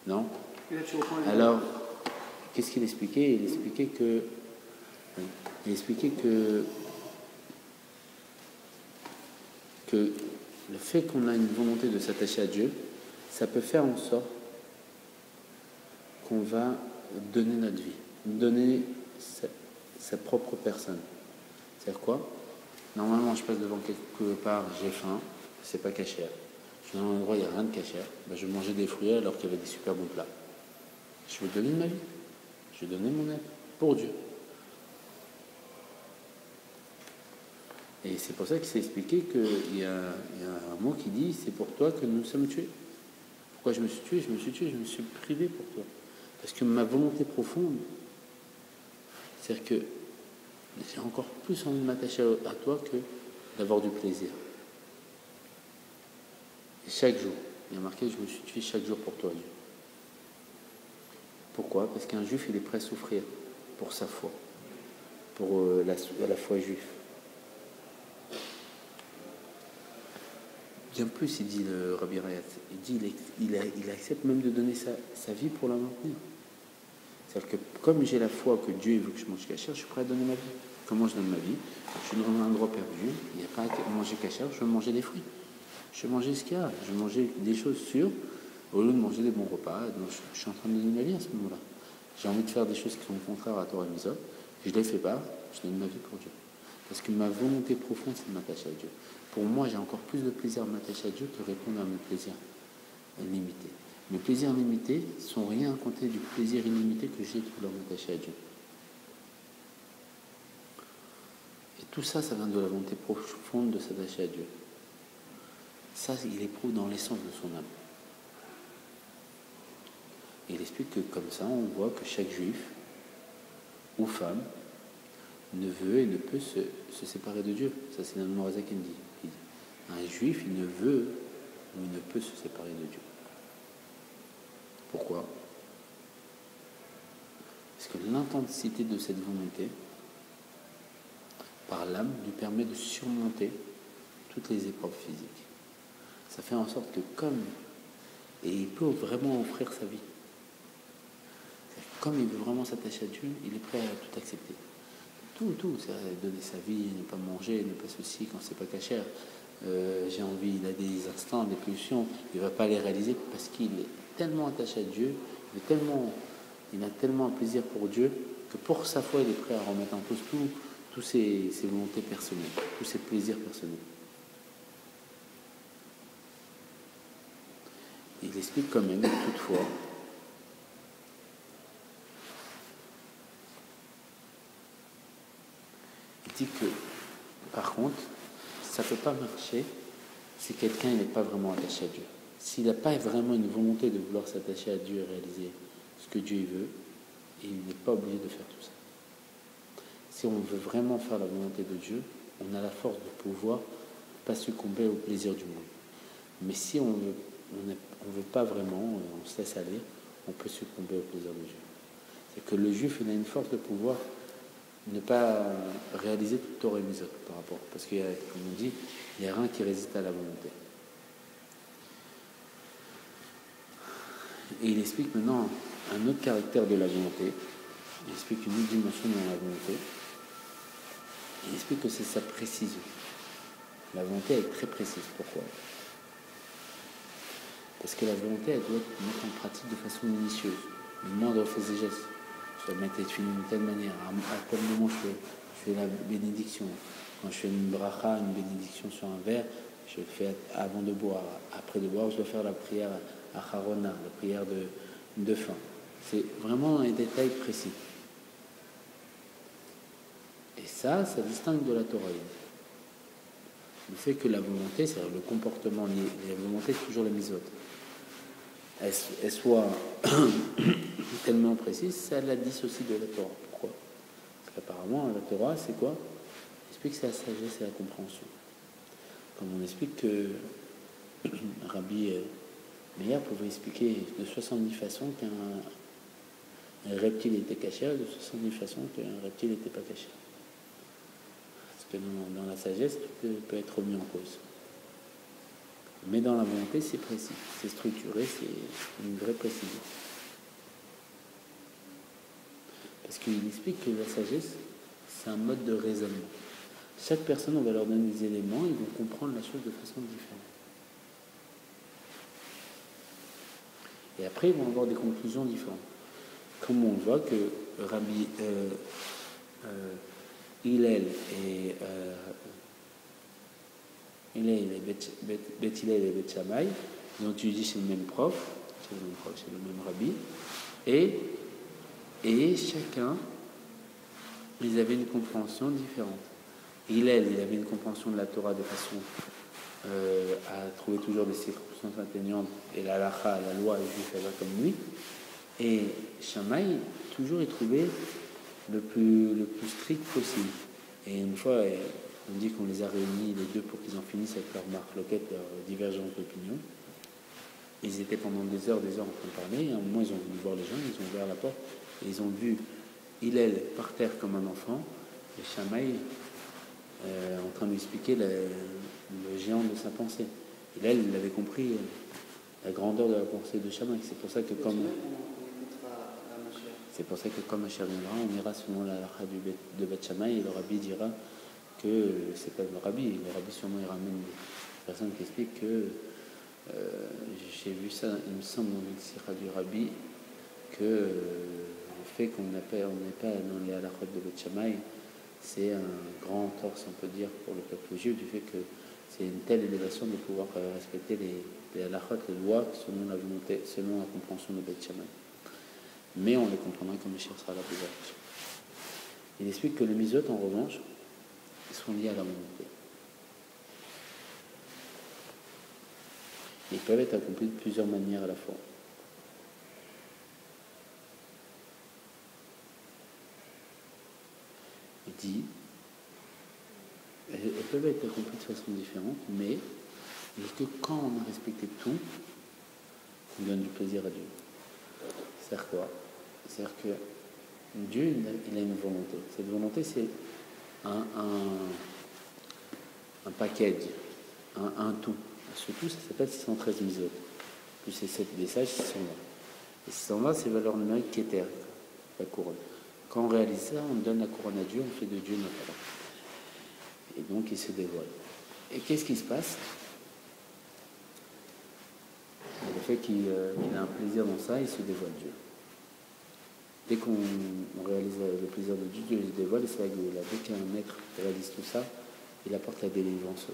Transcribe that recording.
Non? Alors, qu'est-ce qu'il expliquait? Il expliquait que le fait qu'on a une volonté de s'attacher à Dieu, ça peut faire en sorte qu'on va donner notre vie, donner sa propre personne. C'est-à-dire quoi? Normalement, je passe devant quelque part, j'ai faim, c'est pas cachère. Je suis dans un endroit, il n'y a rien de cachère. Ben, je vais manger des fruits alors qu'il y avait des super bons plats. Je vais donner ma vie. Je vais donner mon aide pour Dieu. Et c'est pour ça qu'il s'est expliqué qu'il y a un mot qui dit c'est pour toi que nous sommes tués. Pourquoi je me suis tué? Je me suis privé pour toi. Parce que ma volonté profonde, c'est-à-dire que j'ai encore plus envie de m'attacher à toi que d'avoir du plaisir. Et chaque jour, il y a marqué je me suis tué chaque jour pour toi, Dieu. Pourquoi? Parce qu'un juif, il est prêt à souffrir pour sa foi, pour la foi juive. Bien plus, il dit le Rabbi Rayat, il accepte même de donner sa vie pour la maintenir. C'est-à-dire que comme j'ai la foi que Dieu veut que je mange cachère, je suis prêt à donner ma vie. Comment je donne ma vie? Je suis dans un endroit perdu, il n'y a pas à manger cachère, je veux manger des fruits. Je veux manger ce qu'il y a, je veux manger des choses sûres, au lieu de manger des bons repas. Donc je suis en train de donner ma vie à ce moment-là. J'ai envie de faire des choses qui sont contraires à Torah et Mitzvot, je ne les fais pas, je donne ma vie pour Dieu. Parce que ma volonté profonde, c'est de m'attacher à Dieu. Pour moi, j'ai encore plus de plaisir à m'attacher à Dieu que répondre à mes plaisirs limités. Mes plaisirs limités sont rien à compter du plaisir illimité que j'ai de vouloir m'attacher à Dieu. Et tout ça, ça vient de la volonté profonde de s'attacher à Dieu. Ça, il éprouve dans l'essence de son âme. Et il explique que comme ça, on voit que chaque juif ou femme ne veut et ne peut se séparer de Dieu. Ça, c'est l'Admor Razak qui me dit. Un juif, il ne veut ou il ne peut se séparer de Dieu. Pourquoi? Parce que l'intensité de cette volonté, par l'âme, lui permet de surmonter toutes les épreuves physiques. Ça fait en sorte que et il peut vraiment offrir sa vie. Comme il veut vraiment s'attacher à Dieu, il est prêt à tout accepter. Tout, c'est donner sa vie, ne pas manger, ne pas ceci quand c'est pas cachère. J'ai envie, il a des instants, des pulsions, il ne va pas les réaliser parce qu'il est tellement attaché à Dieu, il a tellement un plaisir pour Dieu que pour sa foi, il est prêt à remettre en cause tous ses volontés personnelles, tous ses plaisirs personnels. Il explique quand même, toutefois, il dit que, par contre, ça ne peut pas marcher si quelqu'un n'est pas vraiment attaché à Dieu. S'il n'a pas vraiment une volonté de vouloir s'attacher à Dieu et réaliser ce que Dieu veut, il n'est pas obligé de faire tout ça. Si on veut vraiment faire la volonté de Dieu, on a la force de pouvoir pas succomber au plaisir du monde. Mais si on veut pas vraiment, on se laisse aller, on peut succomber au plaisir de Dieu. C'est que le juif, il a une force de pouvoir ne pas réaliser toute Torah et Mitzvot par rapport. Parce qu'il y a, comme on dit, il n'y a rien qui résiste à la volonté. Et il explique maintenant un autre caractère de la volonté. Il explique une autre dimension dans la volonté. Il explique que c'est sa précision. La volonté est très précise. Pourquoi? Parce que la volonté, elle doit être mise en pratique de façon minutieuse. Le moindre fait des gestes. Je dois mettre les films d'une telle manière. À quel moment je fais la bénédiction. Quand je fais une bracha, une bénédiction sur un verre, je le fais avant de boire. Après de boire, je dois faire la prière à Harona, la prière de fin. C'est vraiment un détail précis. Et ça distingue de la Torah. Le fait que la volonté, c'est-à-dire le comportement lié, la volonté, c'est toujours la mitzvot. Elle soit tellement précise, ça la dissocie de la Torah. Pourquoi? Parce qu'apparemment, la Torah, c'est quoi? Elle explique que c'est la sagesse et la compréhension. Comme on explique que Rabbi Meir pouvait expliquer de 70 façons qu'un reptile était caché, de 70 façons qu'un reptile n'était pas caché. Parce que dans la sagesse, tout peut être remis en cause. Mais dans la volonté, c'est précis, c'est structuré, c'est une vraie précision. Parce qu'il explique que la sagesse, c'est un mode de raisonnement. Chaque personne, on va leur donner des éléments, ils vont comprendre la chose de façon différente. Et après, ils vont avoir des conclusions différentes. Comme on voit que Rabbi Hillel et Bet Hillel et Bet Shammai, ils ont étudié chez le même prof, chez le même rabbi, et chacun, ils avaient une compréhension différente. Hillel, il avait une compréhension de la Torah de façon à trouver toujours des circonstances atténuantes, et la halakha, la loi, le juif, elle va comme lui. Et Shammai, toujours, il trouvait le plus strict possible. Et une fois, on dit qu'on les a réunis les deux pour qu'ils en finissent avec leur marloquette, leur divergence d'opinion. Ils étaient pendant des heures en train de parler, et à un moment, ils ont voulu voir les gens, ils ont ouvert la porte, et ils ont vu Hillel par terre comme un enfant, et Shammai en train de lui expliquer le géant de sa pensée. Hillel, il avait compris la grandeur de la pensée de Shammai. C'est pour ça que comme Mashiach viendra, on ira selon la halakha de Bet Shammai, et le rabbi dira que c'est pas le rabbi sûrement il ramène des personnes qui expliquent que j'ai vu ça, il me semble dans une sira du rabbi, que le fait qu'on n'est pas dans les halakhot de Bet Shammai, c'est un grand torse, on peut dire, pour le peuple juif, du fait que c'est une telle élévation de pouvoir respecter les halakhot, les lois, selon la volonté, selon la compréhension de Bet Shammai. Mais on les comprendra quand Mashiach sera là pour voir. Il explique que les misot, en revanche, sont liés à la volonté. Ils peuvent être accomplis de plusieurs manières à la fois. Il dit, elles peuvent être accomplies de façon différente, mais que quand on a respecté tout, on donne du plaisir à Dieu. C'est-à-dire quoi? C'est-à-dire que Dieu, il a une volonté. Cette volonté, c'est un package, un tout. Ce tout, ça s'appelle 613 misot. Plus ces 7 messages, 620. Et 620, c'est valeur numérique Keter, la couronne. Quand on réalise ça, on donne la couronne à Dieu, on fait de Dieu notre Allah. Et donc, il se dévoile. Et qu'est-ce qui se passe? Le fait qu'il a un plaisir dans ça, il se dévoile Dieu. Dès qu'on réalise le plaisir de Dieu, Dieu se dévoile, et c'est la Géoula. Dès qu'un maître réalise tout ça, il apporte la délivrance